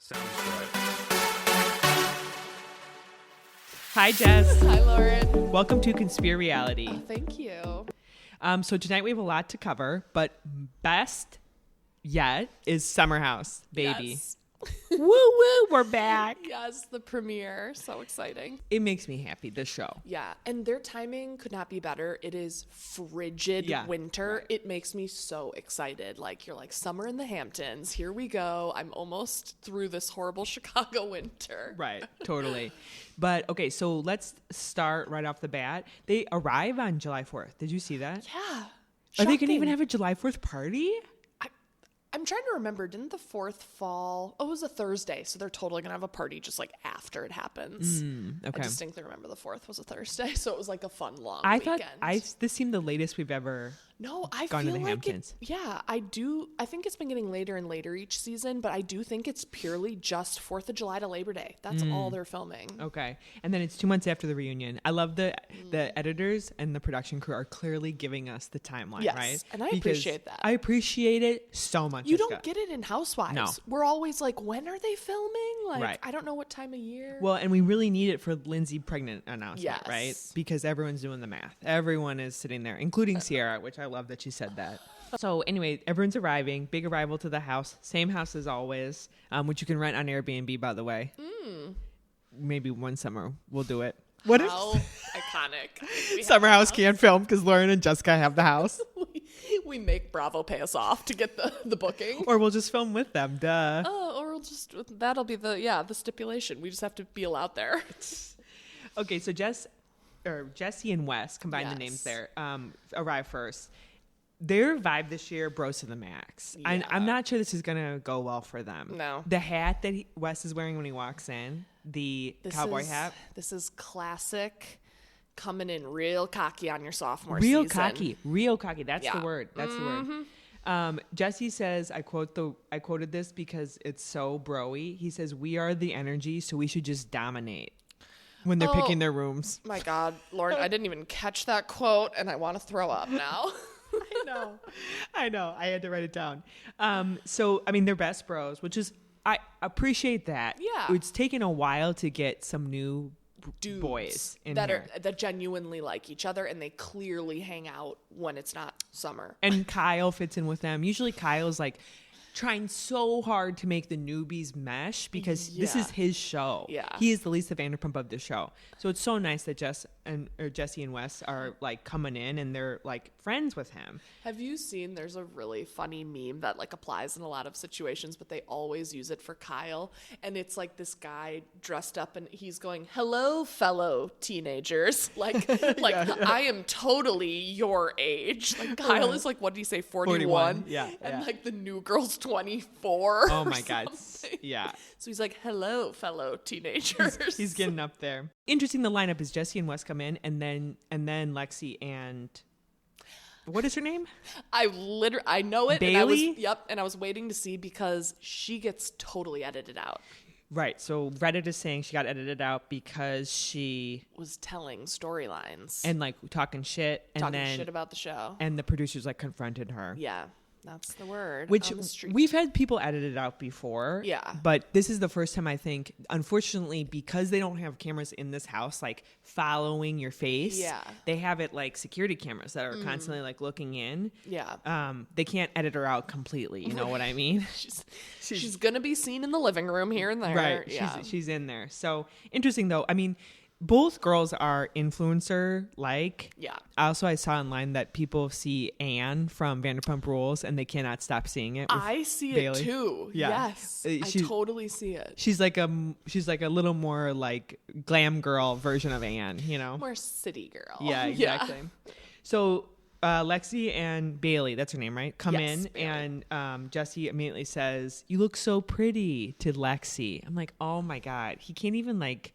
Sounds good. Hi, Jess. Hi, Lauren. Welcome to Conspierality. Oh, thank you. So tonight we have a lot to cover, but best yet is Summer House, baby. Yes. Woo woo, we're back. Yes, the premiere. So exciting. It makes me happy, this show. Yeah, and their timing could not be better. It is frigid winter. Right. It makes me so excited. Like, you're like, summer in the Hamptons. Here we go. I'm almost through this horrible Chicago winter. Right, totally. But okay, so let's start right off the bat. They arrive on July 4th. Did you see that? Yeah. Are they going to Shocking. even have a July 4th party? I'm trying to remember. Didn't the 4th fall? Oh, it was a Thursday. So they're totally going to have a party just like after it happens. Okay. I distinctly remember the 4th was a Thursday. So it was like a fun long I weekend. thought this seemed the latest we've ever No, I gone to feel the like Hamptons. I do. I think it's been getting later and later each season, but I do think it's purely just 4th of July to Labor Day. That's all they're filming. Okay. And then it's 2 months after the reunion. I love the editors and the production crew are clearly giving us the timeline, Yes, right? and I Because appreciate that. I appreciate it so much. You Jessica. don't get it in Housewives. No. We're always like, when are they filming? Like, Right. I don't know what time of year. Well, and we really need it for Lindsay pregnant announcement, Yes. right? Because everyone's doing the math. Everyone is sitting there, including Sierra, which I love that she said that. So anyway, everyone's arriving. Big arrival to the house. Same house as always, which you can rent on Airbnb, by the way. Maybe one summer we'll do it. What How iconic. if We have Summer a House can't film because Lauren and Jessica have the house? We make Bravo pay us off to get the booking. Or we'll just film with them, duh. Or we'll just, that'll be the stipulation. We just have to be allowed there. Okay, so Jesse and Wes, combine the names Yes. there, arrive first. Their vibe this year, bros to the max. Yeah. I'm not sure this is going to go well for them. No. The hat that Wes is wearing when he walks in, the cowboy hat. This is classic. Coming in real cocky on your sophomore Real season. cocky. That's Yeah. the word. That's the word. Jesse says, I quoted this because it's so broy. He says, "We are the energy, so we should just dominate." When they're picking their rooms. My God, Lauren, I didn't even catch that quote, and I want to throw up now. I know. I had to write it down. So, I mean, they're best bros, which is, I appreciate that. Yeah. It's taken a while to get some new Dudes boys in that here. that genuinely like each other, and they clearly hang out when it's not summer. And Kyle fits in with them. Usually Kyle's like trying so hard to make the newbies mesh because this Yeah. is his show. Yeah. He is the Lisa Vanderpump of the show. So it's so nice that Jesse and Wes are like coming in and they're like friends with him. Have you seen, there's a really funny meme that like applies in a lot of situations, but they always use it for Kyle. And it's like this guy dressed up and he's going, "Hello, fellow teenagers." Like, I am totally your age. Like Kyle is like, what did he say? 41. Yeah, And yeah. like the new girl's 24. Oh or my God. something. Yeah. So he's like, "Hello, fellow teenagers." He's getting up there. Interesting. The lineup is Jesse and Wes come in, and then Lexi and what is her name? I know it. Bailey? And I was waiting to see because she gets totally edited out. Right. So Reddit is saying she got edited out because she Was telling storylines and like talking shit, and talking then shit about the show. and the producers like confronted her. Yeah, that's the word. Which on the street. we've had people edit it out before. Yeah. But this is the first time I think, unfortunately, because they don't have cameras in this house, like following your face. Yeah. They have it like security cameras that are constantly like looking in. Yeah. They can't edit her out completely. You know what I mean? She's gonna be seen in the living room here and there. Right. Yeah. She's in there. So interesting though. I mean, both girls are influencer like. Yeah. Also, I saw online that people see Anne from Vanderpump Rules and they cannot stop seeing it. with I see Bailey. it too. Yeah. Yes. Uh, I she's- totally see it. She's like a little more like glam girl version of Anne, you know? More city girl. Yeah, exactly. So Lexi and Bailey, that's her name, right? Come Yes, in Bailey. and Jesse immediately says, "You look so pretty" to Lexi. I'm like, oh my God. He can't even like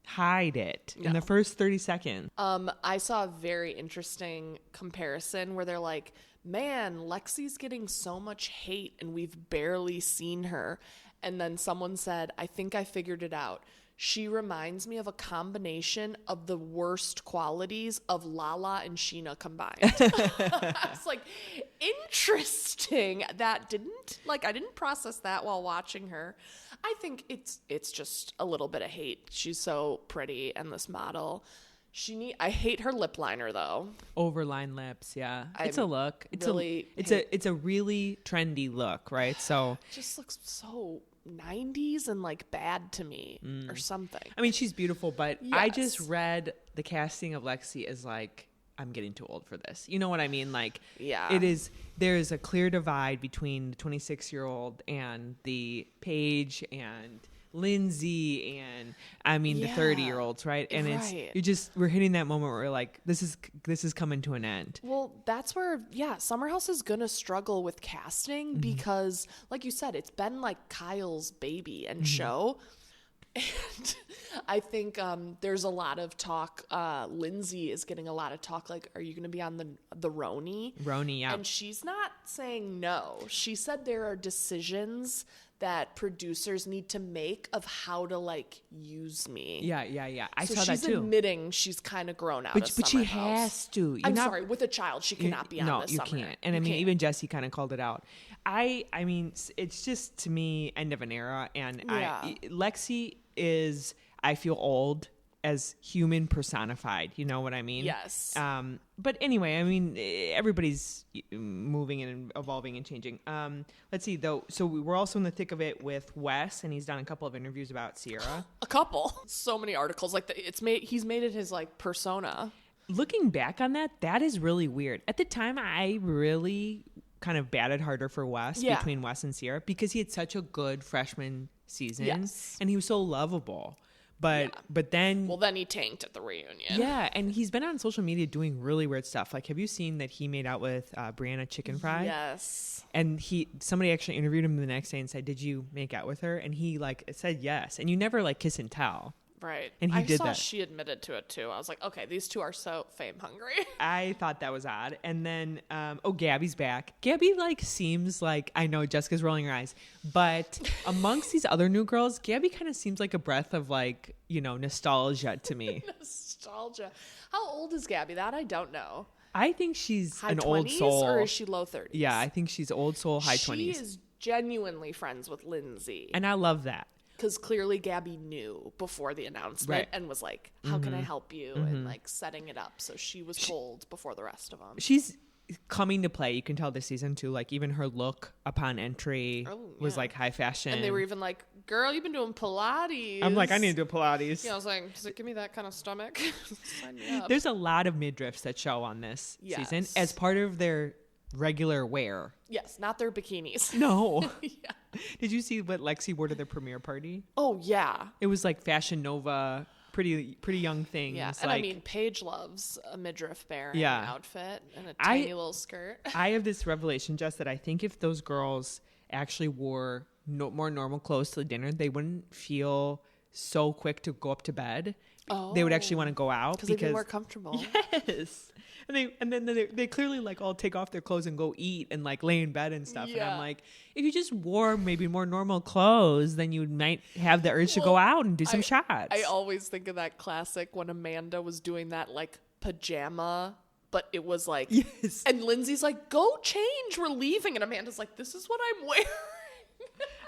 hide it in the first 30 seconds. I saw a very interesting comparison where they're like, "Man, Lexi's getting so much hate and we've barely seen her." And then someone said, "I think I figured it out. she reminds me of a combination of the worst qualities of Lala and Sheena combined. I was like, interesting. I didn't process that while watching her. I think it's just a little bit of hate. She's so pretty, and this model. I hate her lip liner though. Overline lips, yeah. It's a look. It's a really trendy look, right? So it just looks so 90s and like bad to me or something. I mean, she's beautiful, but Yes. I just read the casting of Lexi as like, I'm getting too old for this. You know what I mean? Like, Yeah. there's a clear divide between the 26-year-old and the Paige and Lindsay and the 30-year-olds, right? And we're hitting that moment where we're like, this is coming to an end. Well, that's where, Summer House is going to struggle with casting because, like you said, it's been like Kyle's baby and show. And I think there's a lot of talk. Lindsay is getting a lot of talk. Like, are you going to be on the Roni? Roni, yeah. And she's not saying no. She said there are decisions that producers need to make of how to like use me. Yeah. I saw that too. She's admitting she's kind of grown out of Summer but she House. has to. I'm sorry, with a child, she cannot be on this No, Summer. you can't. And I mean, even Jesse kind of called it out. I mean, it's just, to me, end of an era. And Lexi is, I feel old as human personified. You know what I mean? Yes. But anyway, I mean, everybody's moving and evolving and changing. Let's see, though. So we're also in the thick of it with Wes, and he's done a couple of interviews about Sierra. A couple. So many articles. Like, he's made it his, like, persona. Looking back on that is really weird. At the time, I really kind of batted harder for Wes between Wes and Sierra because he had such a good freshman season. Yes. And he was so lovable. But then... Well, then he tanked at the reunion. Yeah, and he's been on social media doing really weird stuff. Like, have you seen that he made out with Brianna Chicken Fry? Yes. And somebody actually interviewed him the next day and said, did you make out with her? And he, like, said yes. And you never, like, kiss and tell. Right. And he did that. She admitted to it, too. I was like, okay, these two are so fame hungry. I thought that was odd. And then, Gabby's back. Gabby, like, seems like, I know Jessica's rolling her eyes, but amongst these other new girls, Gabby kind of seems like a breath of, like, nostalgia to me. Nostalgia. How old is Gabby? That I don't know. I think she's High an 20s, old soul. or is she low 30s? Yeah, I think she's old soul, high 20s. She is genuinely friends with Lindsay. And I love that. Because clearly Gabby knew before the announcement and was like, how can I help you? And like setting it up. So she was told before the rest of them. She's coming to play. You can tell this season too. Like, even her look upon entry was like high fashion. And they were even like, girl, you've been doing Pilates. I'm like, I need to do Pilates. Yeah, I was like, does it give me that kind of stomach? Sign me up. There's a lot of midriffs that show on this season as part of their regular wear. Yes, not their bikinis. No. Yeah. Did you see what Lexi wore to their premiere party? Oh, yeah. It was like Fashion Nova, pretty young things. Yeah, and like, I mean, Paige loves a midriff bearing outfit and a tiny little skirt. I have this revelation, Jess, that I think if those girls actually wore more normal clothes to the dinner, they wouldn't feel so quick to go up to bed. Oh. They would actually want to go out because they'd be more comfortable. Yes. And then they clearly like all take off their clothes and go eat and like lay in bed and stuff. Yeah. And I'm like, if you just wore maybe more normal clothes, then you might have the urge to go out and do some shots. I always think of that classic when Amanda was doing that like pajama, but it was like, yes. And Lindsay's like, go change, we're leaving. And Amanda's like, this is what I'm wearing.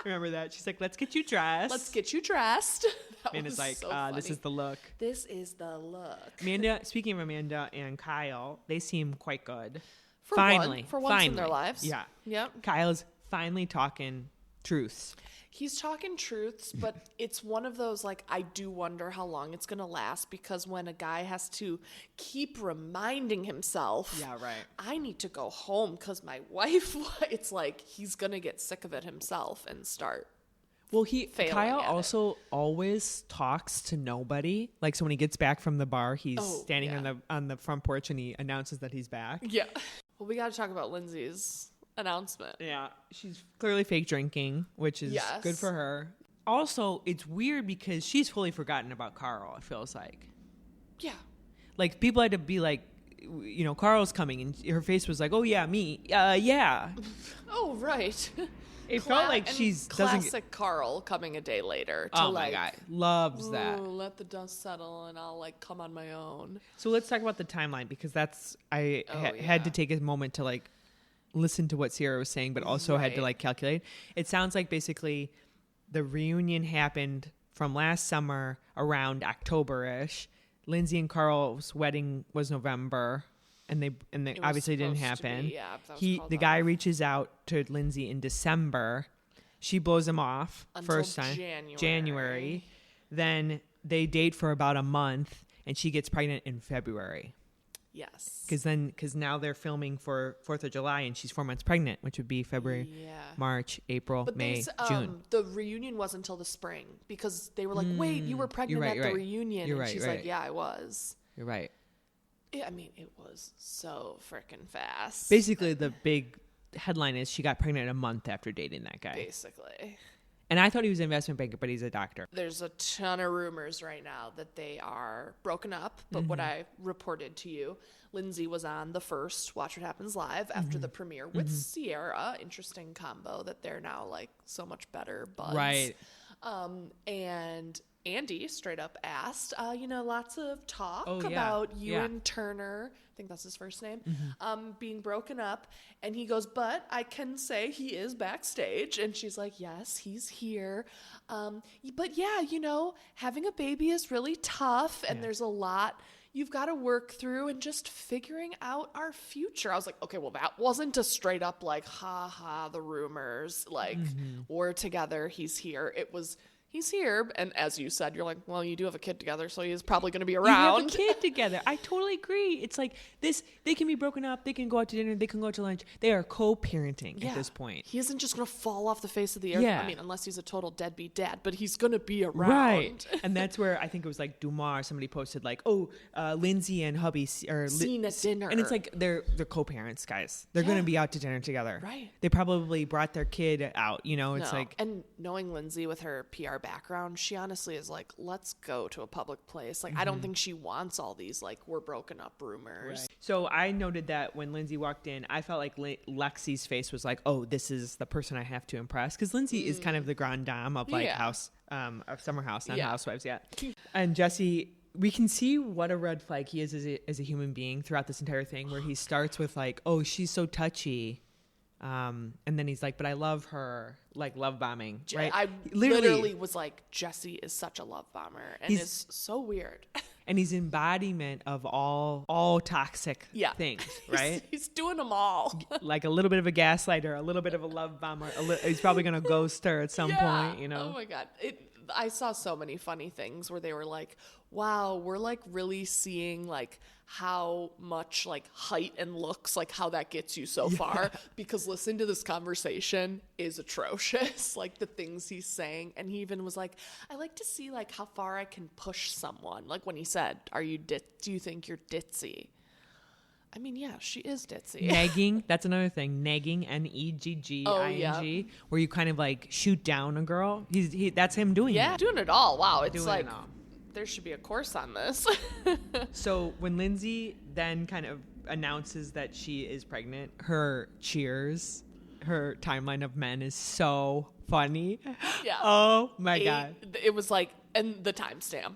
Remember that? She's like, let's get you dressed. Let's get you dressed. Amanda's like, so this is the look. This is the look. Amanda, speaking of Amanda and Kyle, they seem quite good. For once in their lives. Yeah. Yep. Kyle's finally talking truths. He's talking truths, but it's one of those, like, I do wonder how long it's going to last, because when a guy has to keep reminding himself, yeah, right, I need to go home because my wife, it's like he's going to get sick of it himself and start. Well, Kyle also always talks to nobody. Like, so when he gets back from the bar, he's standing on the front porch and he announces that he's back. Yeah. Well, we got to talk about Lindsay's announcement. Yeah, she's clearly fake drinking, which is good for her. Also, it's weird because she's fully forgotten about Carl, it feels like. Yeah. Like, people had to be like, Carl's coming, and her face was like, oh, yeah, me. Yeah. Oh, right. It felt like and she's classic Carl coming a day later to oh my God, loves that. Let the dust settle and I'll like come on my own. So let's talk about the timeline, because that's had to take a moment to like listen to what Sierra was saying, but also had to like calculate. It sounds like basically the reunion happened from last summer around October-ish. Lindsay and Carl's wedding was November, and they obviously didn't happen. The guy reaches out to Lindsay in December. She blows him off first time January. Then they date for about a month, and she gets pregnant in February. Yes. Because now they're filming for 4th of July, and she's 4 months pregnant, which would be February, March, April, May, June. The reunion wasn't until the spring, because they were like, wait, you were pregnant at the reunion. And she's like, yeah, I was. You're right. Yeah, I mean, it was so freaking fast. Basically, the big headline is she got pregnant a month after dating that guy. Basically. And I thought he was an investment banker, but he's a doctor. There's a ton of rumors right now that they are broken up. But what I reported to you, Lindsay was on the first Watch What Happens Live after the premiere with Sierra. Interesting combo that they're now like so much better buds. Right. And Andy straight up asked, lots of talk about you and Turner, I think that's his first name, being broken up. And he goes, but I can say he is backstage. And she's like, yes, he's here. But yeah, having a baby is really tough. And there's a lot you've got to work through and just figuring out our future. I was like, okay, well, that wasn't a straight up like, ha ha, the rumors, like we're together, he's here. It was, he's here. And as you said, you're like, well, you do have a kid together, so he's probably going to be around. You have a kid together. I totally agree. It's like this, they can be broken up. They can go out to dinner. They can go out to lunch. They are co-parenting at this point. He isn't just going to fall off the face of the earth. Yeah. I mean, unless he's a total deadbeat dad, but he's going to be around. Right. And that's where I think it was like Dumas or somebody posted like, Lindsay and hubby seen at dinner. And it's like they're co-parents, guys. They're going to be out to dinner together. Right. They probably brought their kid out, it's like. And knowing Lindsay with her PR background, she honestly is like, let's go to a public place. Like, I don't think she wants all these, like, we're broken up rumors. Right. So I noted that when Lindsay walked in, I felt like Lexi's face was like, oh, this is the person I have to impress. Because Lindsay is kind of the grande dame of like of Summer House, not Housewives yet. And Jesse, we can see what a red flag he is as a human being throughout this entire thing, where he starts with like, oh, she's so touchy. And then he's like, but I love her, like love bombing, right? I literally was like, Jesse is such a love bomber and is so weird. And he's embodiment of all toxic things, right? He's doing them all. Like a little bit of a gaslighter, a little bit of a love bomber. He's probably going to ghost her at some point, Oh my God. I saw so many funny things where they were like, wow, we're like really seeing like how much like height and looks, like how that gets you so far, because listening to this conversation is atrocious. Like the things he's saying. And he even was like, I like to see like how far I can push someone. Like when he said, do you think you're ditzy? I mean, yeah, she is ditzy. Negging, that's another thing. Negging, Negging, where you kind of like shoot down a girl. That's him doing it. Yeah, doing it all. Wow, it's like there should be a course on this. So when Lindsay then kind of announces that she is pregnant, her cheers, her timeline of men is so funny. Yeah. Oh my God. It was like, and the timestamp.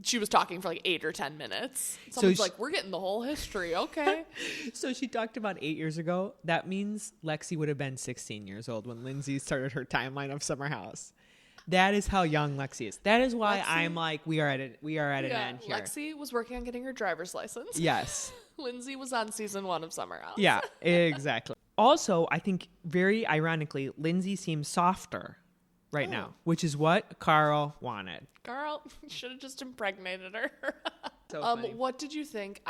She was talking for like 8 or 10 minutes. Someone's like, we're getting the whole history. Okay. So she talked about 8 years ago. That means Lexi would have been 16 years old when Lindsay started her timeline of Summer House. That is how young Lexi is. That is why I'm like, we are at an end here. Lexi was working on getting her driver's license. Yes. Lindsay was on season 1 of Summer House. Yeah, exactly. Also, I think very ironically, Lindsay seems softer right now, which is what Carl wanted. Carl should have just impregnated her. So funny. What did you think?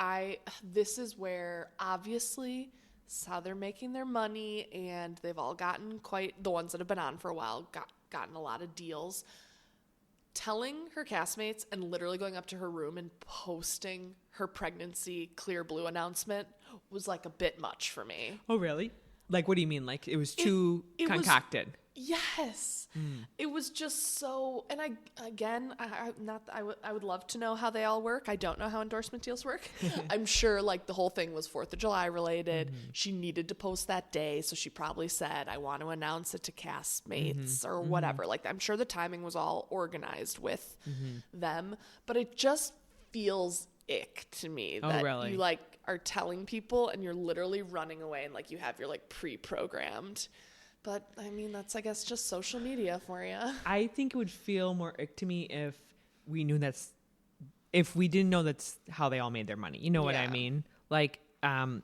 This is where obviously this is how they're making their money, and they've all gotten the ones that have been on for a while, gotten a lot of deals. Telling her castmates and literally going up to her room and posting her pregnancy Clear Blue announcement was like a bit much for me. Oh, really? Like, what do you mean? Like, it was too it was- concocted. Yes. It was just so, and I would love to know how they all work. I don't know how endorsement deals work. I'm sure like the whole thing was 4th of July related. She needed to post that day. So she probably said, I want to announce it to castmates or whatever. Like, I'm sure the timing was all organized with them, but it just feels ick to me that really? you like are telling people and you're literally running away and like you have your like pre-programmed. But, I mean, that's, I guess, just social media for you. I think it would feel more ick to me if we knew if we didn't know that's how they all made their money. You know what I mean? Like,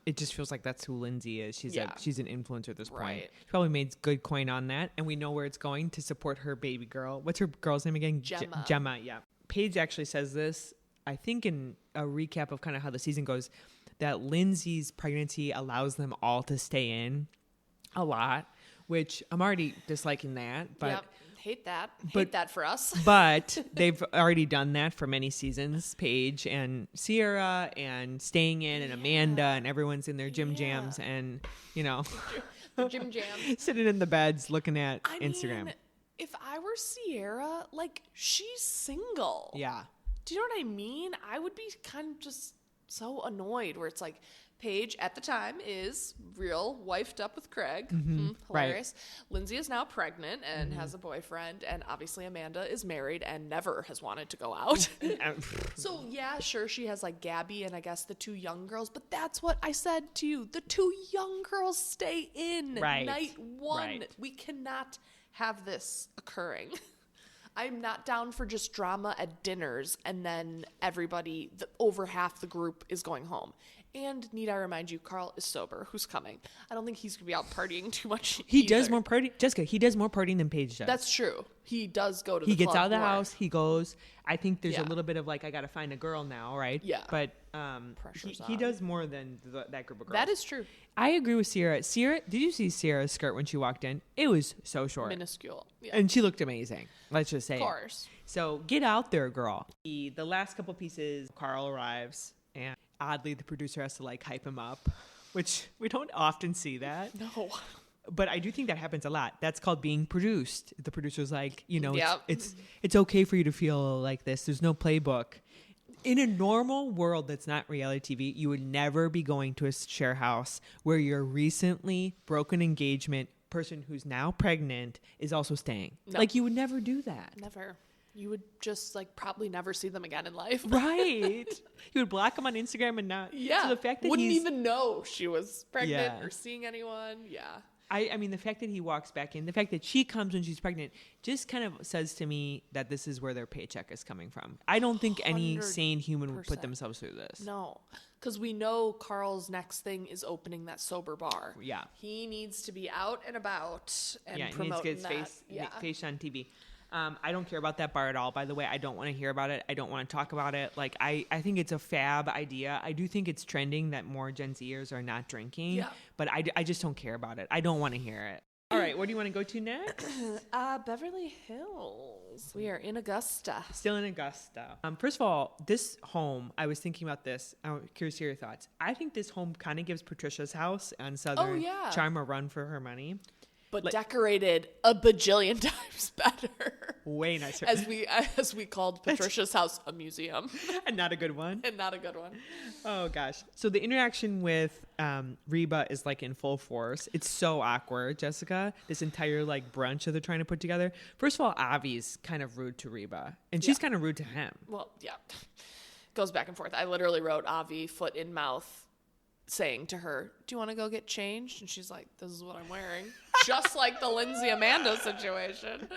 it just feels like that's who Lindsay is. She's an influencer at this point. Right. She probably made good coin on that. And we know where it's going to support her baby girl. What's her girl's name again? Gemma. Gemma, yeah. Paige actually says this, I think, in a recap of kind of how the season goes, that Lindsay's pregnancy allows them all to stay in a lot. Which I'm already disliking that, but Hate that for us. But they've already done that for many seasons. Paige and Sierra and staying in and Amanda and everyone's in their gym jams and, you know, The gym jams. sitting in the beds looking at Instagram. Mean, if I were Sierra, like, she's single. Yeah. Do you know what I mean? I would be kind of just so annoyed where it's like, Paige at the time is real wifed up with Craig. Hilarious. Right. Lindsay is now pregnant and has a boyfriend. And obviously Amanda is married and never has wanted to go out. So yeah, sure. She has like Gabby and I guess the 2 young girls. But that's what I said to you. The 2 young girls stay in night 1. Right. We cannot have this occurring. I'm not down for just drama at dinners and then everybody, over half the group is going home. And need I remind you, Carl is sober. Who's coming? I don't think he's going to be out partying too much. He does more partying. Jessica, he does more partying than Paige does. That's true. He does go to He the gets club out of the more. house. He goes. I think there's a little bit of like, I got to find a girl now, right? Yeah. But Pressure's he on. does more than that group of girls. That is true. I agree with Sierra. Sierra, did you see Sierra's skirt when she walked in? It was so short. Minuscule. Yeah. And she looked amazing. Let's just say Of course. So get out there, girl. The last couple pieces, Carl arrives, and oddly the producer has to like hype him up, which we don't often see that. No. But I do think that happens a lot. That's called being produced. The producer's like, you know, Yep. it's okay for you to feel like this. There's no playbook. In a normal world that's not reality TV, you would never be going to a share house where your recently broken engagement person who's now pregnant is also staying. No. Like, you would never do that. Never. You would just like probably never see them again in life. Right. You would block them on Instagram and not. Yeah. So the fact that wouldn't even know she was pregnant Yeah. or seeing anyone. Yeah. I mean, the fact that he walks back in, the fact that she comes when she's pregnant, just kind of says to me that this is where their paycheck is coming from. I don't think any sane human would put 100%. themselves through this. No, because we know Carl's next thing is opening that sober bar. Yeah. He needs to be out and about and Yeah, he needs to promoting get his that. face on TV. I don't care about that bar at all, by the way. I don't want to hear about it. I don't want to talk about it. Like, I think it's a fab idea. I do think it's trending that more Gen Zers are not drinking. Yeah. But I just don't care about it. I don't want to hear it. All right, where do you want to go to next? Beverly Hills. We are in Augusta. Still in Augusta. First of all, this home, I was thinking about this. I'm curious to hear your thoughts. I think this home kind of gives Patricia's house on Southern Charm a run for her money. But decorated a bajillion times better. Way nicer. As we called Patricia's house a museum. And not a good one. And not a good one. Oh, gosh. So the interaction with RHOBH is like in full force. It's so awkward, Jessica. This entire like brunch that they're trying to put together. First of all, Avi's kind of rude to RHOBH. And she's kind of rude to him. Well, yeah. Goes back and forth. I literally wrote Avi, foot in mouth, saying to her, do you want to go get changed? And she's like, this is what I'm wearing. Just like the Lindsay Amanda situation.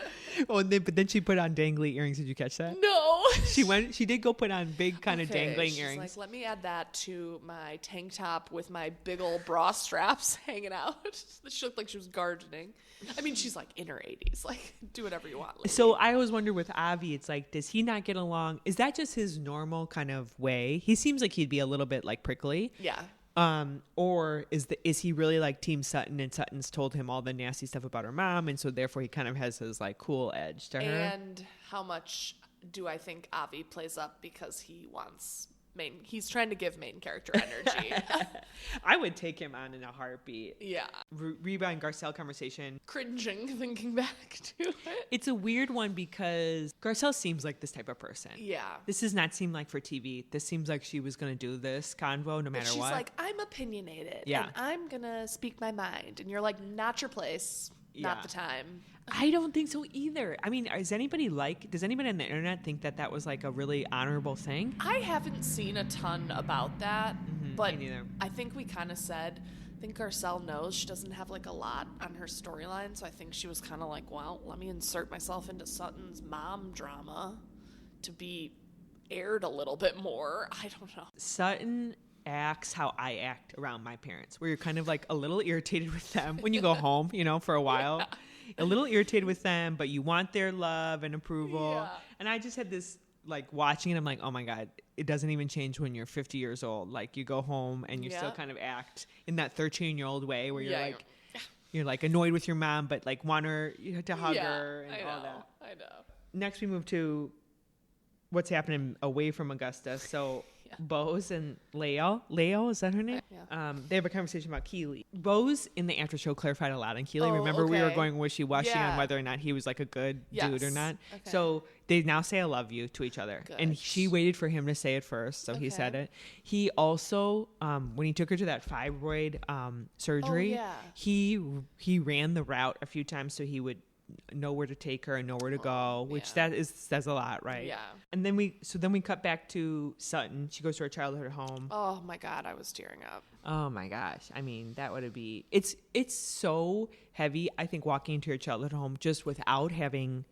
Oh, but then she put on dangly earrings. Did you catch that? No. She did go put on big kind of dangling she's earrings. Like, let me add that to my tank top with my big old bra straps hanging out. She looked like she was gardening. I mean, she's like in her 80s. Like, do whatever you want. Lady. So I always wonder with Avi, it's like, does he not get along? Is that just his normal kind of way? He seems like he'd be a little bit like prickly. Yeah. Or is he really like Team Sutton, and Sutton's told him all the nasty stuff about her mom, and so therefore he kind of has his like cool edge to her. And how much do I think Avi plays up because he wants he's trying to give main character energy. I would take him on in a heartbeat. Yeah. Reba and Garcelle conversation. Cringing thinking back to it. It's a weird one because Garcelle seems like this type of person. Yeah. This does not seem like for TV. This seems like she was going to do this convo no matter she's what. She's like, I'm opinionated. Yeah. And I'm going to speak my mind. And you're like, not your place. Not the time. I don't think so either. I mean, does anybody on the internet think that was like a really honorable thing? I haven't seen a ton about that, but me neither. I think we kind of said, I think Garcelle knows she doesn't have like a lot on her storyline, so I think she was kind of like, well, let me insert myself into Sutton's mom drama to be aired a little bit more. I don't know. Sutton acts how I act around my parents, where you're kind of like a little irritated with them when you go home, for a while. Yeah. A little irritated with them, but you want their love and approval. Yeah. And I just had this, like, watching it, I'm like, oh my God, it doesn't even change when you're 50 years old. Like, you go home and you still kind of act in that 13-year-old way where you're like annoyed with your mom, but like want her to hug her and all that. I know. Next we move to what's happening away from Augusta. So Bose and Leo, is that her name? Yeah. They have a conversation about Keeley. Bose in the after show clarified a lot on Keeley. Remember we were going wishy-washy on whether or not he was like a good dude or not. Okay. So they now say I love you to each other. Good. And she waited for him to say it first, so he said it. He also, when he took her to that fibroid surgery, he ran the route a few times so he would know where to take her and know where to go, which says a lot, right? Yeah. And then we cut back to Sutton. She goes to her childhood home. Oh my God, I was tearing up. Oh my gosh. I mean, that would be it's so heavy, I think, walking into your childhood home just without having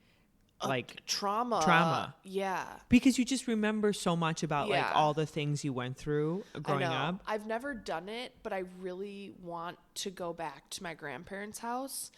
like trauma. Yeah. Because you just remember so much about like all the things you went through growing up. I've never done it, but I really want to go back to my grandparents' house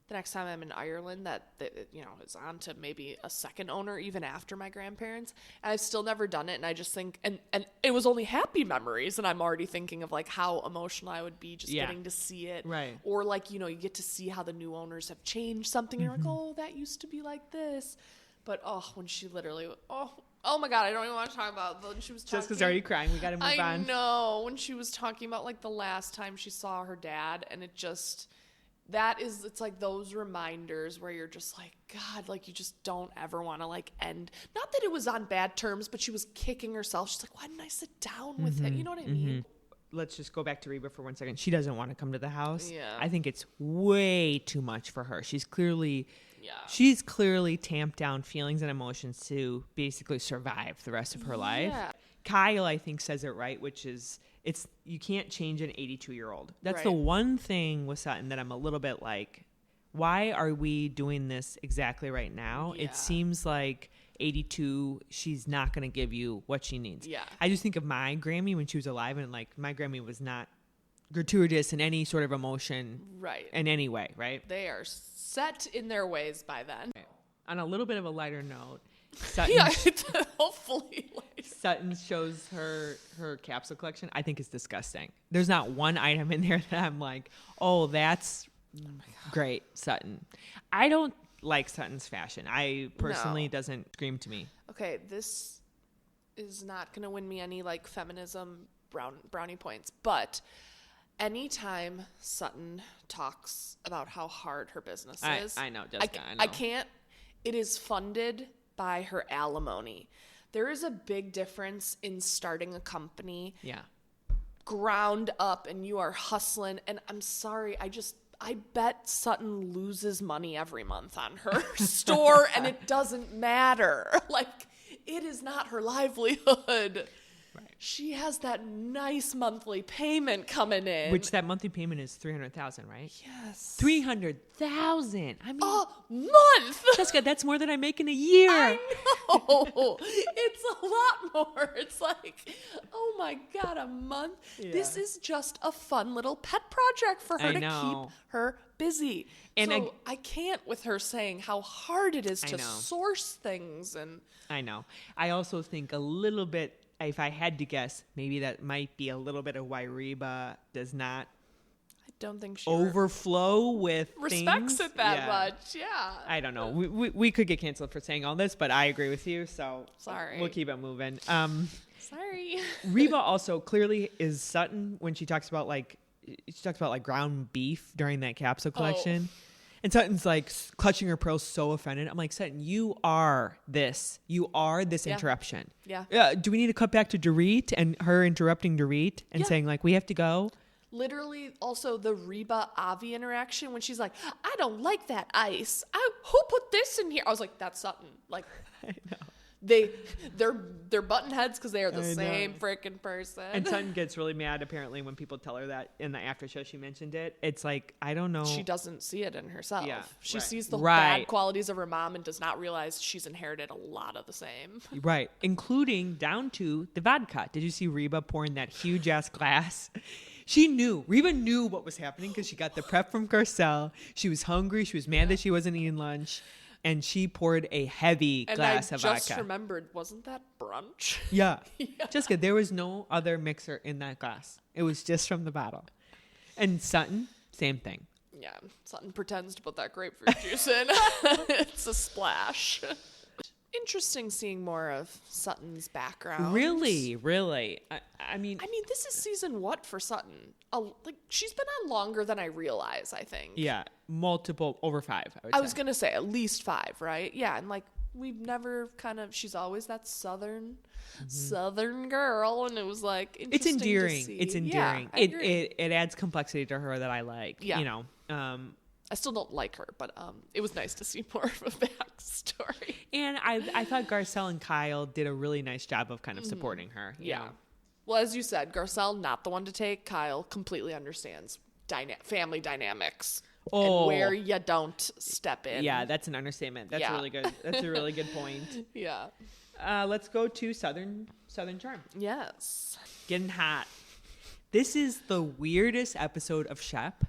the next time I'm in Ireland that is on to maybe a second owner even after my grandparents. And I've still never done it. And I just think, and it was only happy memories. And I'm already thinking of like how emotional I would be just getting to see it. Right. Or like, you get to see how the new owners have changed something. And you're like, oh, that used to be like this. But when she literally, oh my God, I don't even want to talk about when she was talking. Jessica's already crying. We got to move on. I know. When she was talking about like the last time she saw her dad, and it just... it's like those reminders where you're just like, God, like you just don't ever want to like end. Not that it was on bad terms, but she was kicking herself. She's like, why didn't I sit down with it? You know what I mean? Let's just go back to Reba for 1 second. She doesn't want to come to the house. Yeah. I think it's way too much for her. She's clearly tamped down feelings and emotions to basically survive the rest of her life. Kyle, I think, says it right, which is you can't change an 82-year-old. That's the one thing with Sutton that I'm a little bit like, why are we doing this exactly right now? Yeah. It seems like 82, she's not going to give you what she needs. Yeah. I just think of my Grammy when she was alive, and like my Grammy was not gratuitous in any sort of emotion in any way, right? They are set in their ways by then. Right. On a little bit of a lighter note, Sutton, hopefully. Sutton shows her capsule collection. I think it's disgusting. There's not one item in there that I'm like, oh, that's great, Sutton. I don't like Sutton's fashion. I personally doesn't scream to me. Okay, this is not going to win me any like feminism brownie points, but anytime Sutton talks about how hard her business is, I know, Jessica. I know. I can't. It is funded by her alimony. There is a big difference in starting a company ground up and you are hustling. And I'm sorry, I bet Sutton loses money every month on her store and it doesn't matter. Like, it is not her livelihood. Right. She has that nice monthly payment coming in. Which that monthly payment is $300,000, right? Yes. $300,000. I mean, a month. Jessica, that's more than I make in a year. I know. It's a lot more. It's like, oh my God, a month. Yeah. This is just a fun little pet project for her to keep her busy. And so I can't with her saying how hard it is to source things. And I know. I also think a little bit, if I had to guess, maybe that might be a little bit of why Reba does not don't think she overflow with respects things. It that much. Yeah. I don't know. We could get canceled for saying all this, but I agree with you. So sorry. We'll keep it moving. Sorry. Reba also clearly is Sutton when she talks about like ground beef during that capsule collection. Oh. And Sutton's like clutching her pearls, so offended. I'm like, Sutton, you are this. You are this interruption. Yeah. Do we need to cut back to Dorit and her interrupting Dorit and saying like, we have to go? Literally, also the Reba Avi interaction when she's like, I don't like that ice. Who put this in here? I was like, that's Sutton. Like, I know. They're button heads because they are the same freaking person. And Sutton gets really mad apparently when people tell her that in the after show she mentioned it. It's like, I don't know. She doesn't see it in herself. Yeah, she sees the bad qualities of her mom and does not realize she's inherited a lot of the same. Right, including down to the vodka. Did you see Reba pouring that huge ass glass? Reba knew what was happening because she got the prep from Garcelle. She was hungry. She was mad that she wasn't eating lunch. And she poured a heavy glass of vodka. I just remembered, wasn't that brunch? Yeah. Jessica, there was no other mixer in that glass. It was just from the bottle. And Sutton, same thing. Yeah, Sutton pretends to put that grapefruit juice in. It's a splash. Interesting seeing more of Sutton's background. Really? I mean, this is season what for Sutton? She's been on longer than I realize, I think. Yeah, over 5, I was going to say at least 5, right? Yeah, and we've never she's always that southern girl, and it was like interesting. It's endearing. To see. It's endearing. Yeah, it adds complexity to her that I like. Yeah. You know. I still don't like her, but it was nice to see more of a backstory. And I thought Garcelle and Kyle did a really nice job of kind of supporting her. You know? Well, as you said, Garcelle not the one to take. Kyle completely understands family dynamics and where you don't step in. Yeah, that's an understatement. That's really good. That's a really good point. Yeah. Let's go to Southern Charm. Yes. Getting hot. This is the weirdest episode of Shep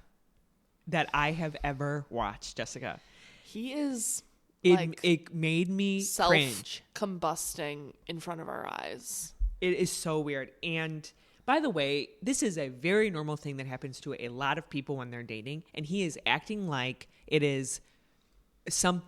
that I have ever watched, Jessica. He is it made me cringe. Combusting in front of our eyes. It is so weird. And by the way, this is a very normal thing that happens to a lot of people when they're dating, and he is acting like it is some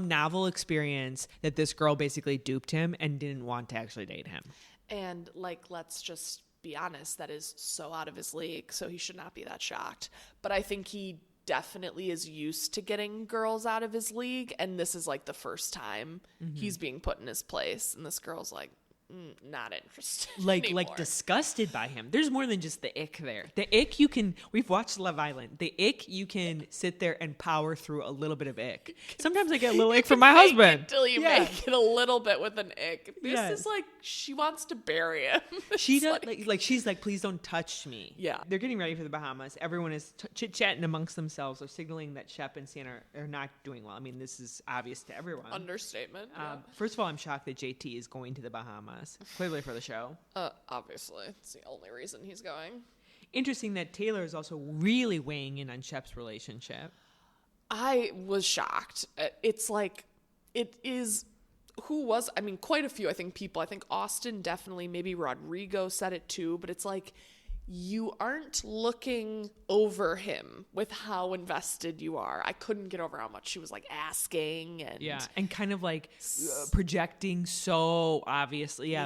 novel experience that this girl basically duped him and didn't want to actually date him. And let's just be honest, that is so out of his league, so he should not be that shocked. But I think he definitely is used to getting girls out of his league, and this is the first time he's being put in his place, and this girl's not interested anymore. Disgusted by him. There's more than just the ick there. The ick we've watched Love Island. The ick you can sit there and power through a little bit of ick. Sometimes I get a little ick from my husband. Until you make it a little bit with an ick. This is she wants to bury him. She does she's like, please don't touch me. Yeah. They're getting ready for the Bahamas. Everyone is chit-chatting amongst themselves. They're signaling that Shep and Sienna are not doing well. I mean, this is obvious to everyone. Understatement. First of all, I'm shocked that JT is going to the Bahamas. Clearly for the show. Obviously. It's the only reason he's going. Interesting that Taylor is also really weighing in on Shep's relationship. I was shocked. It's it is quite a few, I think, people. I think Austin definitely, maybe Rodrigo said it too, but it's you aren't looking over him with how invested you are. I couldn't get over how much she was asking and kind of projecting so obviously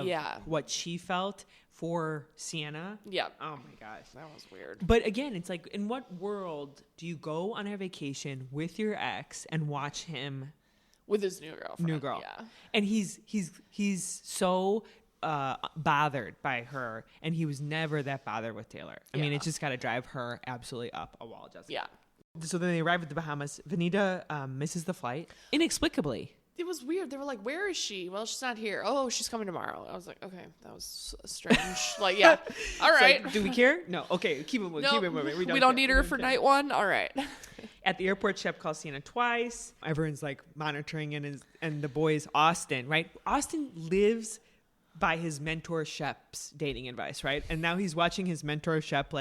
what she felt for Sienna. Yeah. Oh my gosh. That was weird. But again, it's in what world do you go on a vacation with your ex and watch him with his new girl? Yeah. And he's so bothered by her, and he was never that bothered with Taylor. I mean, it's just got to drive her absolutely up a wall, Jessica. Yeah. So then they arrive at the Bahamas. Vanita misses the flight inexplicably. It was weird. They were like, "Where is she?" "Well, she's not here." "Oh, she's coming tomorrow." I was like, "Okay, that was strange." Yeah, all right. Do we care? No. Okay, keep it moving. Keep it moving. We don't need her for night one. All right. At the airport, Shep calls Sienna twice. Everyone's monitoring, and the boys, Austin, right? Austin lives by his mentor Shep's dating advice, right? And now he's watching his mentor Shep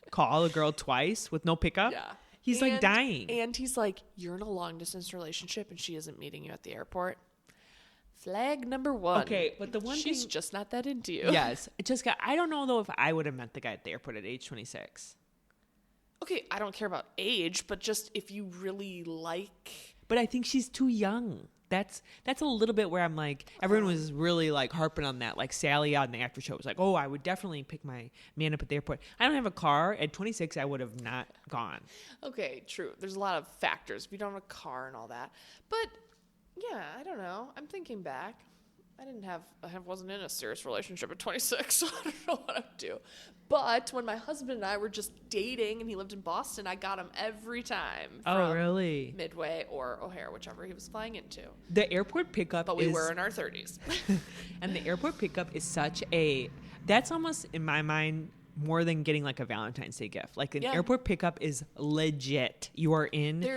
call a girl twice with no pickup. Yeah. He's dying. And he's like, you're in a long distance relationship and she isn't meeting you at the airport. Flag number 1. Okay, but the one she's just not that into you. Yes. Jessica, I don't know though if I would have met the guy at the airport at age 26. Okay, I don't care about age, but just if you really like. But I think she's too young. That's a little bit where I'm like, everyone was really like harping on that. Like Sally out in the after show was like, oh, I would definitely pick my man up at the airport. I don't have a car. At 26, I would have not gone. Okay, true. There's a lot of factors. We don't have a car and all that. But yeah, I don't know. I'm thinking back. I wasn't in a serious relationship at 26, so I don't know what I would do. But when my husband and I were just dating and he lived in Boston, I got him every time. Oh, really? Midway or O'Hare, whichever he was flying into. The airport pickup But we were in our 30s. And the airport pickup is that's almost, in my mind, more than getting like a Valentine's Day gift. Like an airport pickup is legit. You are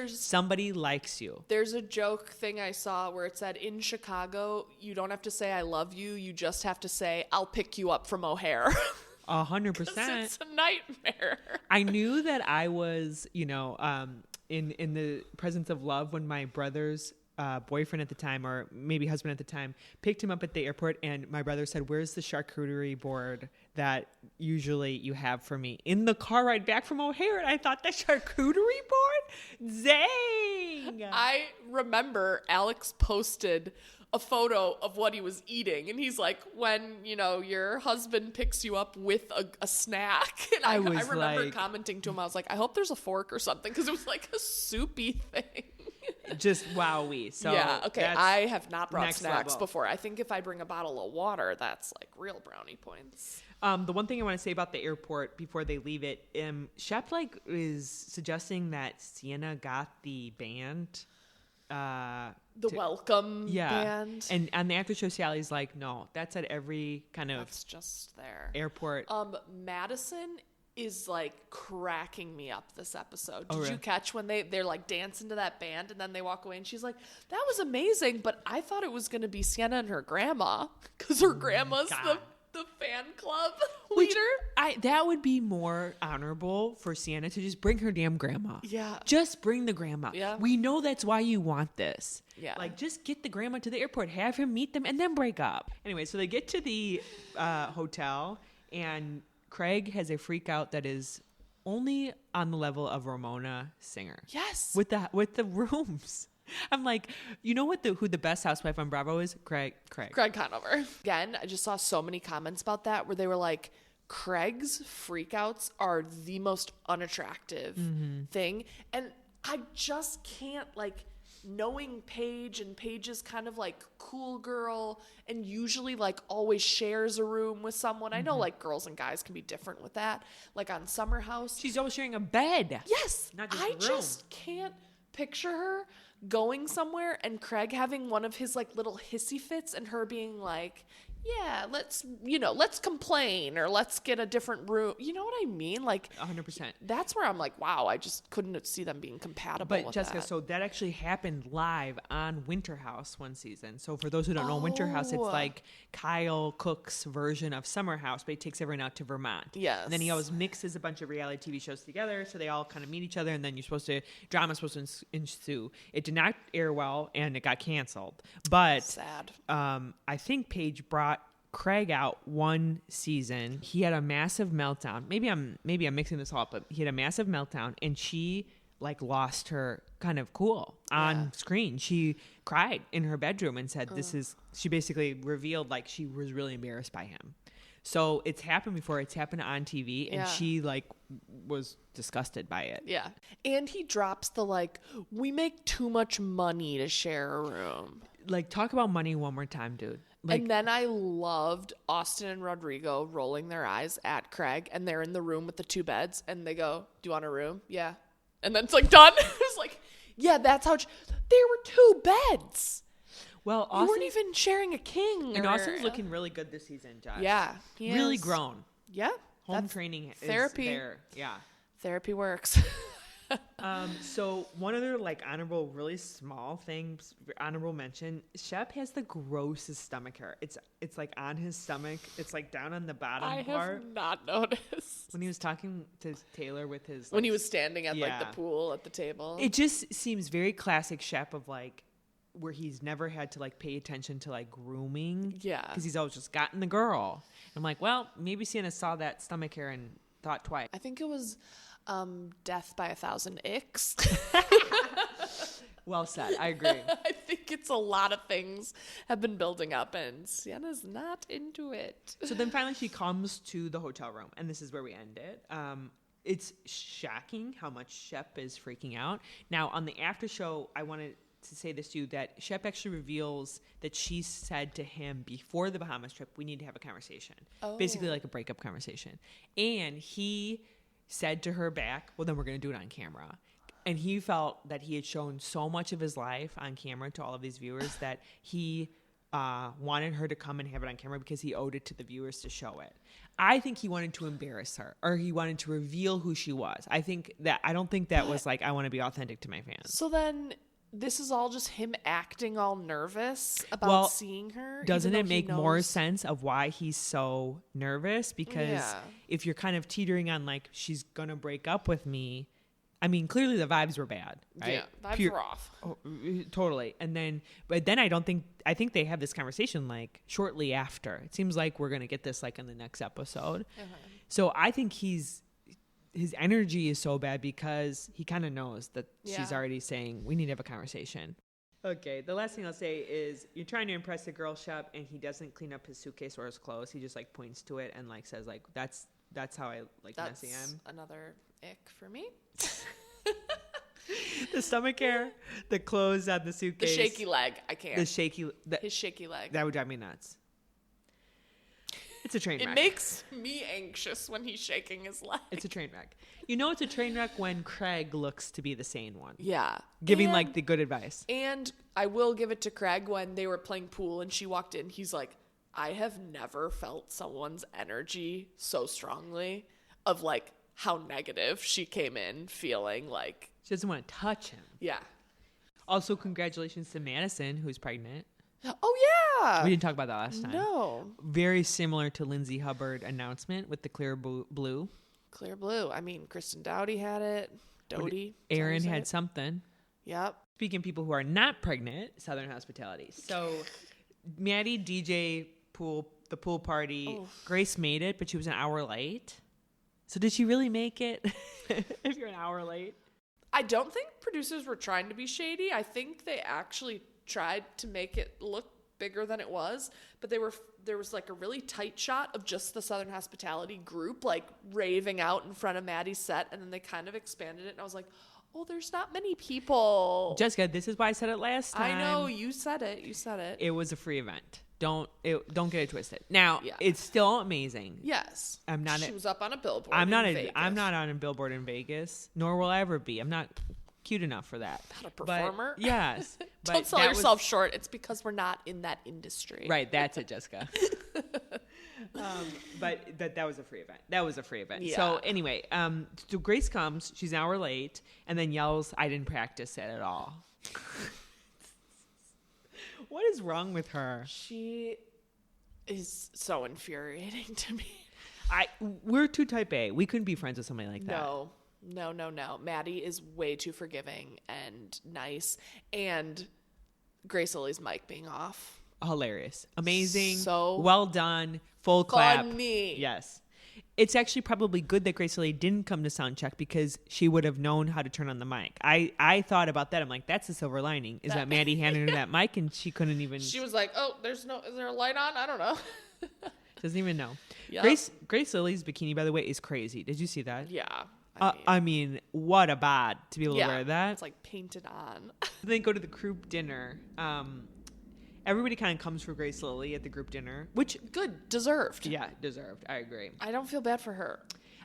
somebody likes you. There's a joke thing I saw where it said, in Chicago, you don't have to say I love you. You just have to say, I'll pick you up from O'Hare. 100%. It's a nightmare. I knew that I was, in the presence of love when my brother's boyfriend at the time, or maybe husband at the time, picked him up at the airport, and my brother said, where's the charcuterie board that usually you have for me? In the car ride back from O'Hare. And I thought, the charcuterie board? Zang! I remember Alex posted a photo of what he was eating, and he's like, when your husband picks you up with a snack. And I remember commenting to him, I was like, I hope there's a fork or something, because it was like a soupy thing. Just wowie. So yeah, okay. I have not brought snacks before. I think if I bring a bottle of water, that's like real brownie points. The one thing I want to say about the airport before they leave it, Shep is suggesting that Sienna got the band. The welcome band. And on the after show, Sally's like, no, that's at every kind of that's just there airport. Madison is like cracking me up this episode. Did you catch when they're like dancing to that band and then they walk away and she's like, that was amazing, but I thought it was going to be Sienna and her grandma, because her grandma's the fan club leader. That would be more honorable for Sienna to just bring her damn grandma. Yeah. Just bring the grandma. Yeah. We know that's why you want this. Yeah. Like, just get the grandma to the airport, have him meet them, and then break up. Anyway, so they get to the hotel, and Craig has a freak out that is only on the level of Ramona Singer. Yes. With the rooms. I'm like, you know who the best housewife on Bravo is? Craig Conover. Again, I just saw so many comments about that where they were like, Craig's freakouts are the most unattractive thing. And I just can't, like, knowing Paige, and Paige is kind of like cool girl and usually like always shares a room with someone. I know like girls and guys can be different with that. Like on Summer House, she's always sharing a bed. Yes. Not just I a room. just can't picture her going somewhere and Craig having one of his like little hissy fits and her being like, yeah, let's complain or let's get a different room. You know what I mean? Like 100%. That's where I'm like, wow, I just couldn't see them being compatible. But with Jessica, that. so that actually happened live on Winter House one season. So for those who don't know, Winter House, it's like Kyle Cook's version of Summer House, but he takes everyone out to Vermont. Yes. And then he always mixes a bunch of reality TV shows together, so they all kind of meet each other, and then drama's supposed to ensue. It did not air well, and it got canceled. But sad. I think Paige brought Craig out one season. He had a massive meltdown. Maybe I'm mixing this all up, but he had a massive meltdown, and she like lost her kind of cool on screen. She cried in her bedroom and said, she basically revealed like she was really embarrassed by him. So it's happened before. It's happened on TV, and she like was disgusted by it. Yeah. And he drops the like, we make too much money to share a room. Like, talk about money one more time, dude. Like, and then I loved Austin and Rodrigo rolling their eyes at Craig, and they're in the room with the two beds, and they go, do you want a room? Yeah. And then it's like done. It's like, yeah, that's how there were two beds. Well, Austin, you weren't even sharing a king. And Austin's looking really good this season, Josh. Yeah. He really grown. Yeah. Home training therapy. Is there. Yeah. Therapy works. So one other like really small thing, honorable mention, Shep has the grossest stomach hair. It's like on his stomach. It's like down on the bottom part. I have not noticed. When he was talking to Taylor with his... when he was standing at like the pool at the table. It just seems very classic Shep of like, where he's never had to like pay attention to like grooming. Yeah. Because he's always just gotten the girl. I'm like, well, maybe Sienna saw that stomach hair and thought twice. I think it was Death by 1,000 Icks. Well said. I agree. I think it's a lot of things have been building up, and Sienna's not into it. So then finally she comes to the hotel room, and this is where we end it. It's shocking how much Shep is freaking out. Now, on the after show, I wanted to say this to you, that Shep actually reveals that she said to him before the Bahamas trip, we need to have a conversation. Basically like a breakup conversation. And he said to her back, well, then we're going to do it on camera. And he felt that he had shown so much of his life on camera to all of these viewers that he wanted her to come and have it on camera because he owed it to the viewers to show it. I think he wanted to embarrass her, or he wanted to reveal who she was. I don't think that was like, I want to be authentic to my fans. So then this is all just him acting all nervous about seeing her? Doesn't it make more sense of why he's so nervous? Because if you're kind of teetering on like, she's going to break up with me, I mean, clearly the vibes were bad, right? Yeah, vibes were off. Oh, totally. But then I think they have this conversation like shortly after. It seems like we're going to get this like in the next episode. So I think his energy is so bad because he kind of knows that she's already saying, we need to have a conversation. Okay, the last thing I'll say is you're trying to impress the girl shop and he doesn't clean up his suitcase or his clothes. He just like points to it and like says like, that's how I like messy I'm. Another ick for me. The stomach hair, the clothes on the suitcase. The shaky leg. I can't. His shaky leg. That would drive me nuts. It's a train wreck. It makes me anxious when he's shaking his leg. It's a train wreck. You know it's a train wreck when Craig looks to be the sane one. Yeah. Giving like the good advice. And I will give it to Craig when they were playing pool and she walked in. He's like, I have never felt someone's energy so strongly of like how negative she came in feeling like. She doesn't want to touch him. Yeah. Also, congratulations to Madison, who's pregnant. Oh, yeah. We didn't talk about that last time. No. Very similar to Lindsay Hubbard announcement with the clear blue. Clear blue. I mean, Kristen Dowdy had it. Dodie. Aaron had something. Yep. Speaking of people who are not pregnant, Southern Hospitality. So Maddie DJ the pool party. Oh. Grace made it, but she was an hour late. So did she really make it if you're an hour late? I don't think producers were trying to be shady. I think they actually tried to make it look bigger than it was, but there was like a really tight shot of just the Southern Hospitality group like raving out in front of Maddie's set, and then they kind of expanded it, and I was like, oh, there's not many people. Jessica, this is why I said it last time. I know, you said it. It was a free event. Don't get it twisted. Now, it's still amazing. Yes. She was up on a billboard. I'm not on a billboard in Vegas, nor will I ever be. I'm not cute enough for that. Not a performer. But, yes. Don't sell yourself short. It's because we're not in that industry. Right. That's it, Jessica. But that was a free event. Yeah. So anyway, so Grace comes. She's an hour late, and then yells, "I didn't practice it at all." What is wrong with her? She is so infuriating to me. We're too type A. We couldn't be friends with somebody like that. No. Maddie is way too forgiving and nice. And Grace Lilly's mic being off. Hilarious. Amazing. So well done. Full clap. Funny. Yes. It's actually probably good that Grace Lilly didn't come to sound check because she would have known how to turn on the mic. I thought about that. I'm like, that's the silver lining. Is that Maddie handed her that mic and she couldn't even. She was like, oh, is there a light on? I don't know. Doesn't even know. Yep. Grace Lilly's bikini, by the way, is crazy. Did you see that? Yeah. I mean, what a bod to be able to wear that. It's like painted on. Then go to the group dinner. Everybody kind of comes for Grace Lilly at the group dinner, which deserved. Yeah, deserved. I agree. I don't feel bad for her.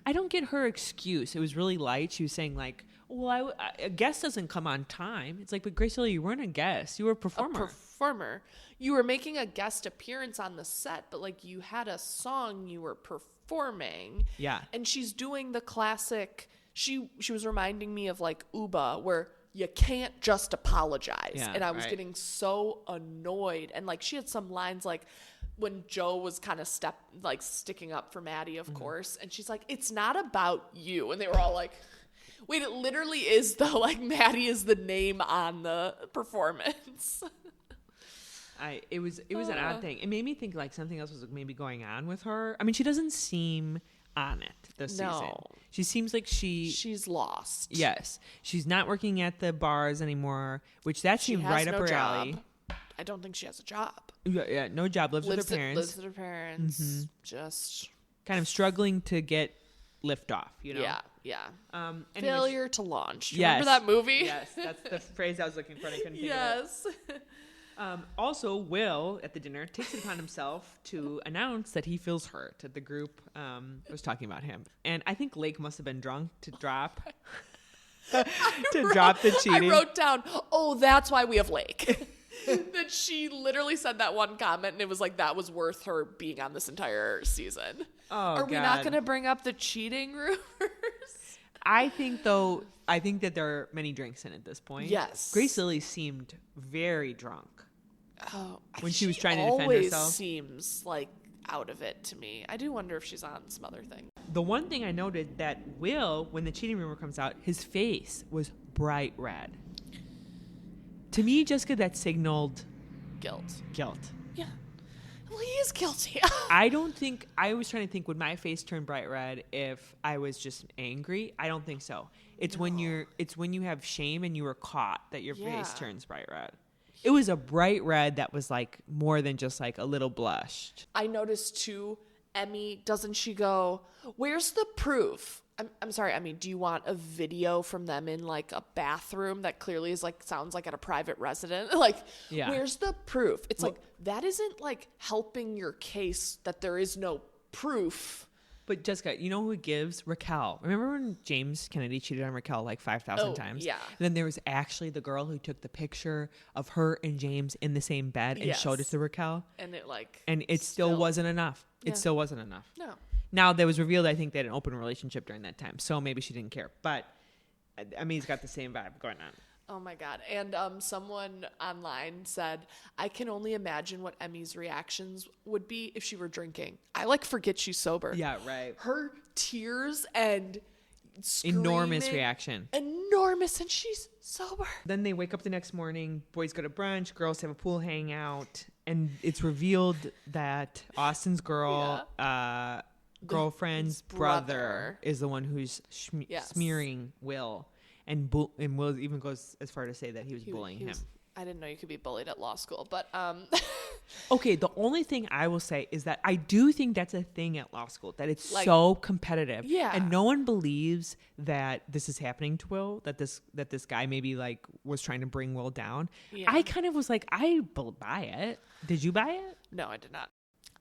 I don't get her excuse. It was really light. She was saying like, well, a guest doesn't come on time. It's like, but Grace Lilly, you weren't a guest. You were a performer. You were making a guest appearance on the set, but like you had a song you were performing. Yeah. And she's doing the classic. She was reminding me of like Uba, where you can't just apologize. Yeah, and I was getting so annoyed. And like she had some lines like when Joe was kind of sticking up for Maddie, of course. And she's like, it's not about you. And they were all like, wait, it literally is though. Like Maddie is the name on the performance. It was an odd thing. It made me think like something else was maybe going on with her. I mean, she doesn't seem on it this season. No. She seems like she's lost. Yes. She's not working at the bars anymore, which that seemed right up her alley. I don't think she has a job. Yeah, no job. Lives with her parents. Lives with her parents. Mm-hmm. Just kind of struggling to get lift off, you know? Yeah. Anyways, failure to launch. Do you remember that movie? Yes, that's the phrase I was looking for and I couldn't think of it. Also, Will, at the dinner, takes it upon himself to announce that he feels hurt. The group was talking about him. And I think Lake must have been drunk to drop... drop the cheating. I wrote down, that's why we have Lake. That she literally said that one comment and it was like that was worth her being on this entire season. Are we not going to bring up the cheating rumors? I think that there are many drinks in at this point. Yes. Grace Lilly seemed very drunk. Oh, when she was trying to defend herself. Always seems like out of it to me. I do wonder if she's on some other thing. The one thing I noted that Will, when the cheating rumor comes out, his face was bright red. To me, Jessica, that signaled guilt. Yeah. Well, he is guilty. I was trying to think, would my face turn bright red if I was just angry? I don't think so. It's when you have shame and you were caught that your face turns bright red. It was a bright red that was like more than just like a little blushed. I noticed too, Emmy, doesn't she go, where's the proof? I'm sorry, Emmy, do you want a video from them in like a bathroom that clearly is like, sounds like at a private residence? Like, where's the proof? It's like, that isn't like helping your case that there is no proof. But Jessica, you know who gives? Raquel. Remember when James Kennedy cheated on Raquel like 5,000 times? Yeah. And then there was actually the girl who took the picture of her and James in the same bed and showed it to Raquel. And it still wasn't enough. It still wasn't enough. No. Now, there was revealed, I think, they had an open relationship during that time. So maybe she didn't care. But, I mean, he's got the same vibe going on. Oh, my God. And someone online said, I can only imagine what Emmy's reactions would be if she were drinking. I, forget she's sober. Yeah, right. Her tears and screaming. Enormous reaction. Enormous. And she's sober. Then they wake up the next morning. Boys go to brunch. Girls have a pool hangout. And it's revealed that Austin's girlfriend's brother is the one who's smearing Will. And Will even goes as far to say that he was bullying him. I didn't know you could be bullied at law school, but okay, the only thing I will say is that I do think that's a thing at law school, that it's so competitive. Yeah. And no one believes that this is happening to Will, that this guy maybe was trying to bring Will down. Yeah. I kind of was like, I buy it. Did you buy it? No, I did not.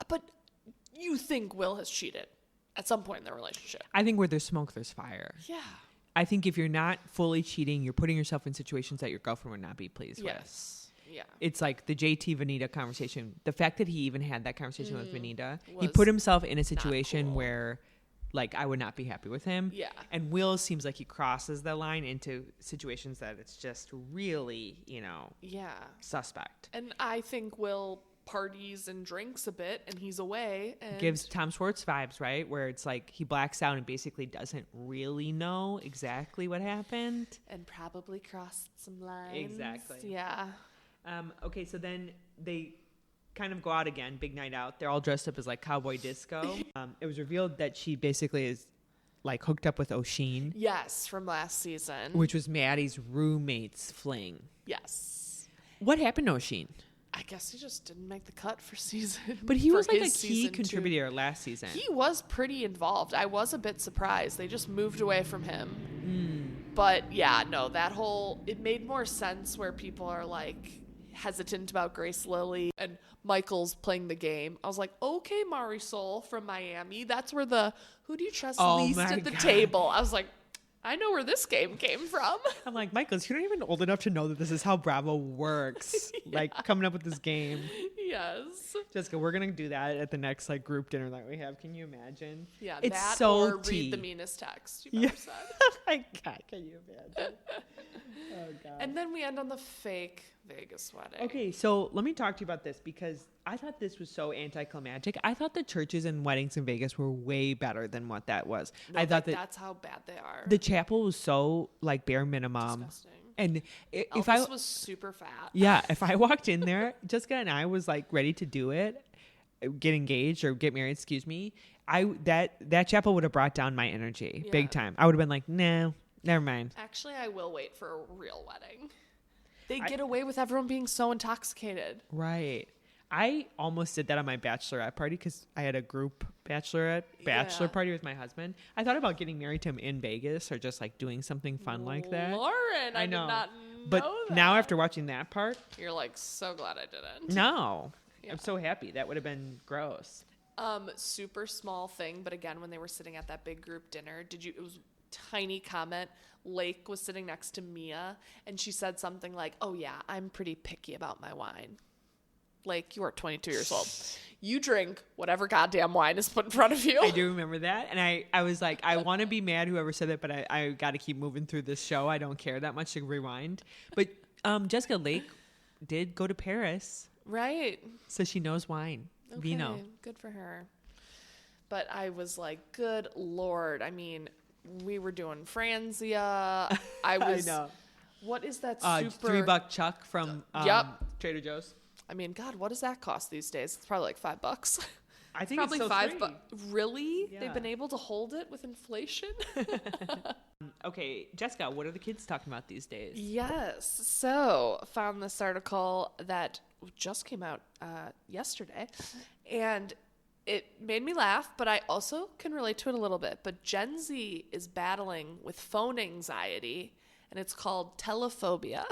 But you think Will has cheated at some point in their relationship? I think where there's smoke, there's fire. Yeah. I think if you're not fully cheating, you're putting yourself in situations that your girlfriend would not be pleased with. Yeah. It's like the JT Vanita conversation. The fact that he even had that conversation with Vanita, he put himself in a situation where I would not be happy with him. Yeah. And Will seems like he crosses the line into situations that it's just really, suspect. And I think Will parties and drinks a bit and he's away and gives Tom Schwartz vibes, right? Where it's like he blacks out and basically doesn't really know exactly what happened and probably crossed some lines. Exactly. Yeah. Okay, so then they kind of go out again, big night out. They're all dressed up as cowboy disco. It was revealed that she basically is hooked up with O'Sheen. Yes, from last season. Which was Maddie's roommate's fling. Yes. What happened to O'Sheen? I guess he just didn't make the cut for season. But he was a key contributor last season. He was pretty involved. I was a bit surprised. They just moved away from him. But yeah, no, it made more sense where people are hesitant about Grace Lilly and Michael's playing the game. I was like, okay, Marisol from Miami. That's where who do you trust least at the table? I was like, I know where this game came from. I'm like, Michaels, you're not even old enough to know that this is how Bravo works. Coming up with this game. Yes. Jessica, we're going to do that at the next group dinner that we have. Can you imagine? Yeah, it's that so or read the meanest text you've ever said. My God, can you imagine? Oh, God. And then we end on the fake Vegas wedding. Okay, so let me talk to you about this because I thought this was so anticlimactic. I thought the churches and weddings in Vegas were way better than what that was. No, I thought that's how bad they are. The chapel was so bare minimum. Disgusting. And Elvis was super fat. Yeah, if I walked in there, Jessica and I was ready to do it, get engaged or get married, excuse me. that chapel would have brought down my energy big time. I would have been like, no, never mind. Actually, I will wait for a real wedding. They get away with everyone being so intoxicated. Right. I almost did that on my bachelorette party because I had a group bachelor party with my husband. I thought about getting married to him in Vegas or just like doing something fun like that. Lauren, I know. Did not but know that. Now after watching that part, you're like, so glad I didn't. No. Yeah. I'm so happy. That would have been gross. Super small thing, but again, when they were sitting at that big group dinner, it was tiny comment. Lake was sitting next to Mia, and she said something like, "Oh yeah, I'm pretty picky about my wine." Lake, you are 22 years old. You drink whatever goddamn wine is put in front of you. I do remember that, and I was like, I want to be mad whoever said it, but I got to keep moving through this show. I don't care that much to rewind. But Jessica Lake did go to Paris, right? So she knows wine. Okay, Vino. Good for her. But I was like, good Lord. I mean, we were doing Franzia. I know. What is that super... $3 Chuck from Trader Joe's. I mean, God, what does that cost these days? It's probably like $5. I think probably it's still $5. Really? Yeah. They've been able to hold it with inflation? Okay, Jessica, what are the kids talking about these days? Yes. So, found this article that just came out yesterday, and it made me laugh, but I also can relate to it a little bit. But Gen Z is battling with phone anxiety, and it's called telephobia.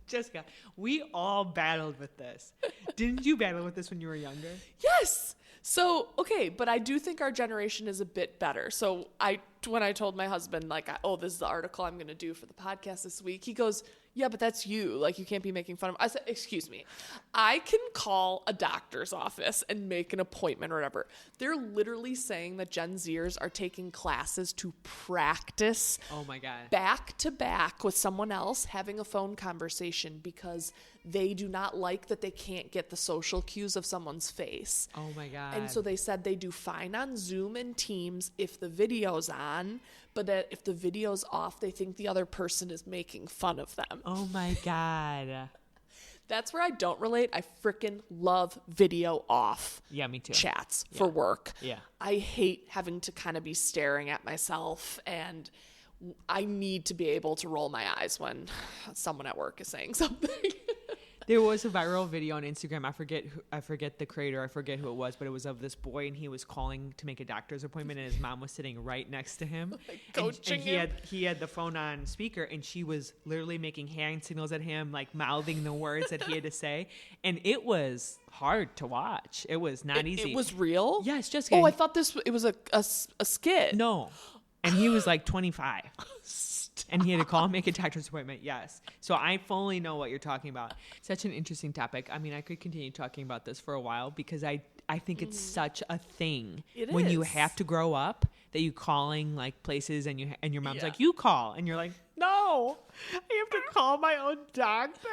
Jessica, we all battled with this. Didn't you battle with this when you were younger? Yes. So, okay, but I do think our generation is a bit better. So when I told my husband, like, oh, this is the article I'm going to do for the podcast this week, he goes, yeah, but that's you. Like, you can't be making fun of. I said, excuse me. I can call a doctor's office and make an appointment or whatever. They're literally saying that Gen Zers are taking classes to practice. Oh my God. Back to back with someone else having a phone conversation because they do not like that they can't get the social cues of someone's face. Oh my God. And so they said they do fine on Zoom and Teams if the video's on, but that if the video's off, they think the other person is making fun of them. Oh my God. That's where I don't relate. I freaking love video off. Yeah, me too. Chats for work. Yeah. I hate having to kind of be staring at myself, and I need to be able to roll my eyes when someone at work is saying something. There was a viral video on Instagram. I forget the creator. I forget who it was, but it was of this boy, and he was calling to make a doctor's appointment, and his mom was sitting right next to him. Coaching him. He had the phone on speaker, and she was literally making hand signals at him, like mouthing the words that he had to say. And it was hard to watch. It was not easy. It was real? Yes, just I thought it was a skit. No. And he was like 25. And he had to call and make a doctor's appointment. Yes. So I fully know what you're talking about. Such an interesting topic. I mean, I could continue talking about this for a while because I think it's such a thing. It when is. you have to grow up that you calling like places and your mom's like, you call. And you're like, no, I have to call my own doctor.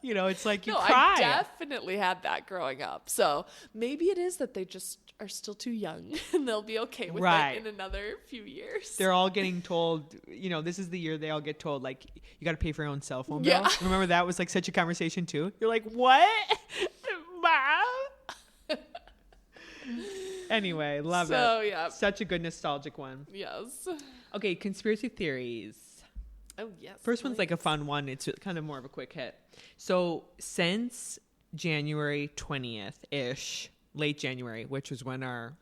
It's like you cry. I definitely had that growing up. So maybe it is that they just are still too young and they'll be okay with it in another few years. They're all getting told, this is the year they all get told, like, you got to pay for your own cell phone bill. Remember that was like such a conversation too? You're like, what? Mom? Anyway, love it. So, yeah. Such a good nostalgic one. Yes. Okay, conspiracy theories. Oh, yes. First one's like a fun one. It's kind of more of a quick hit. So since January 20th-ish, late January, which was when our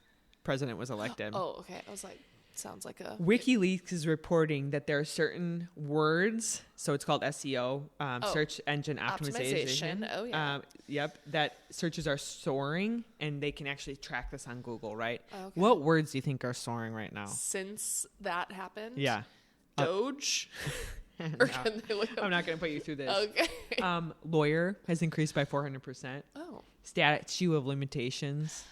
president was elected. Oh, okay. I was like, sounds like a... WikiLeaks is reporting that there are certain words, so it's called SEO, search engine optimization. Oh, yeah. Yep, that searches are soaring, and they can actually track this on Google, right? Okay. What words do you think are soaring right now? Since that happened? Yeah. Doge? No, I'm not going to put you through this. Okay. Lawyer has increased by 400%. Oh. Statute of limitations.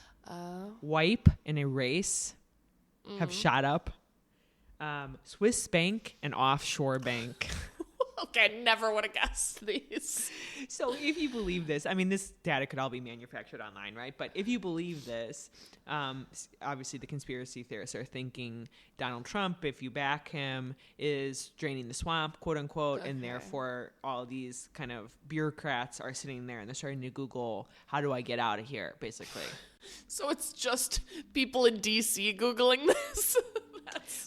Wipe and erase have shot up. Swiss bank and offshore bank. Okay, I never would have guessed these. So if you believe this, I mean, this data could all be manufactured online, right? But if you believe this, obviously the conspiracy theorists are thinking Donald Trump, if you back him, is draining the swamp, quote unquote, and therefore all these kind of bureaucrats are sitting there and they're starting to Google, how do I get out of here, basically. So it's just people in D.C. Googling this?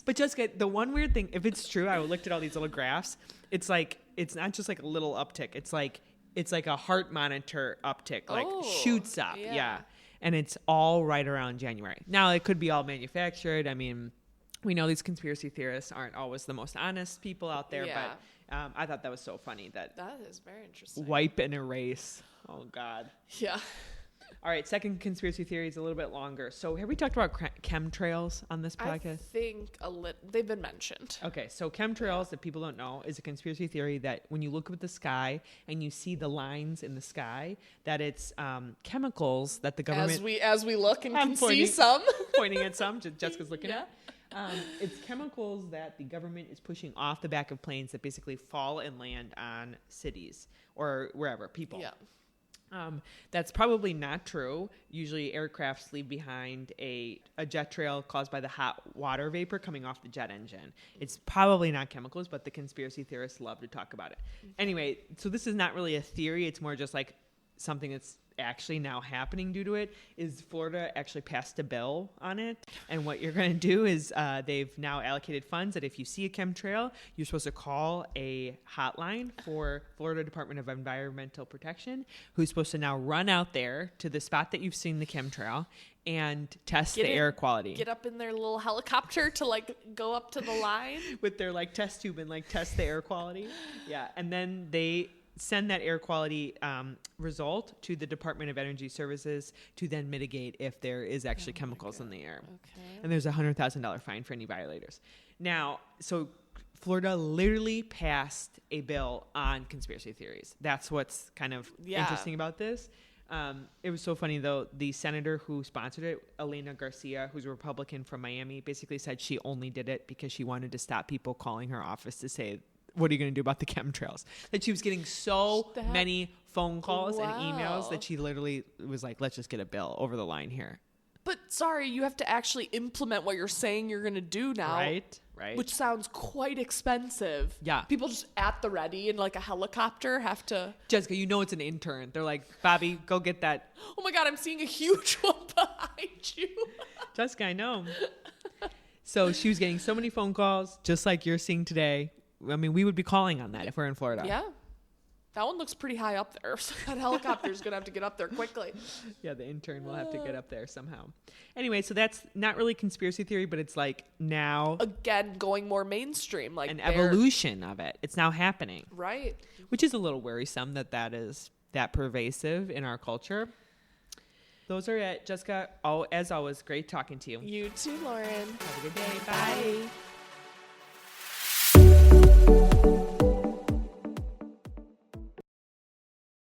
But Jessica, the one weird thing, if it's true, I looked at all these little graphs. It's like, it's not just like a little uptick. It's like a heart monitor uptick, like shoots up. Yeah. And it's all right around January. Now, it could be all manufactured. I mean, we know these conspiracy theorists aren't always the most honest people out there, but I thought that was so funny that is very interesting. Wipe and erase. Oh, God. Yeah. All right, second conspiracy theory is a little bit longer. So have we talked about chemtrails on this podcast? I think they've been mentioned. Okay, so chemtrails, that people don't know, is a conspiracy theory that when you look up at the sky and you see the lines in the sky, that it's chemicals that the government... As we look and can see some. Pointing at some, Jessica's looking at. It's chemicals that the government is pushing off the back of planes that basically fall and land on cities or wherever, people. Yeah. That's probably not true. Usually aircrafts leave behind a jet trail caused by the hot water vapor coming off the jet engine. It's probably not chemicals, but the conspiracy theorists love to talk about it. Anyway, so this is not really a theory. It's more just like something that's actually now happening due to it. Is Florida actually passed a bill on it, and what you're going to do is they've now allocated funds that if you see a chemtrail, you're supposed to call a hotline for Florida Department of Environmental Protection, who's supposed to now run out there to the spot that you've seen the chemtrail and test the air quality. Get up in their little helicopter to like go up to the line with their like test tube and like test the air quality. Yeah, and then they send that air quality result to the Department of Energy Services to then mitigate if there is actually chemicals in the air. Okay. And there's a $100,000 fine for any violators. Now, so Florida literally passed a bill on conspiracy theories. That's what's kind of interesting about this. It was so funny, though. The senator who sponsored it, Elena Garcia, who's a Republican from Miami, basically said she only did it because she wanted to stop people calling her office to say, what are you going to do about the chemtrails? That she was getting so many phone calls and emails that she literally was like, let's just get a bill over the line here. But sorry, you have to actually implement what you're saying you're going to do now. Right. Which sounds quite expensive. Yeah. People just at the ready in like a helicopter have to... Jessica, you know it's an intern. They're like, Bobby, go get that. Oh my God, I'm seeing a huge one behind you. Jessica, I know. So she was getting so many phone calls, just like you're seeing today. I mean, we would be calling on that if we're in Florida. Yeah. That one looks pretty high up there. So that helicopter's going to have to get up there quickly. Yeah, the intern will have to get up there somehow. Anyway, so that's not really conspiracy theory, but it's like now... Again, going more mainstream. Like an evolution of it. It's now happening. Right. Which is a little worrisome that is that pervasive in our culture. Those are it. Jessica, as always, great talking to you. You too, Lauren. Have a good day. Bye.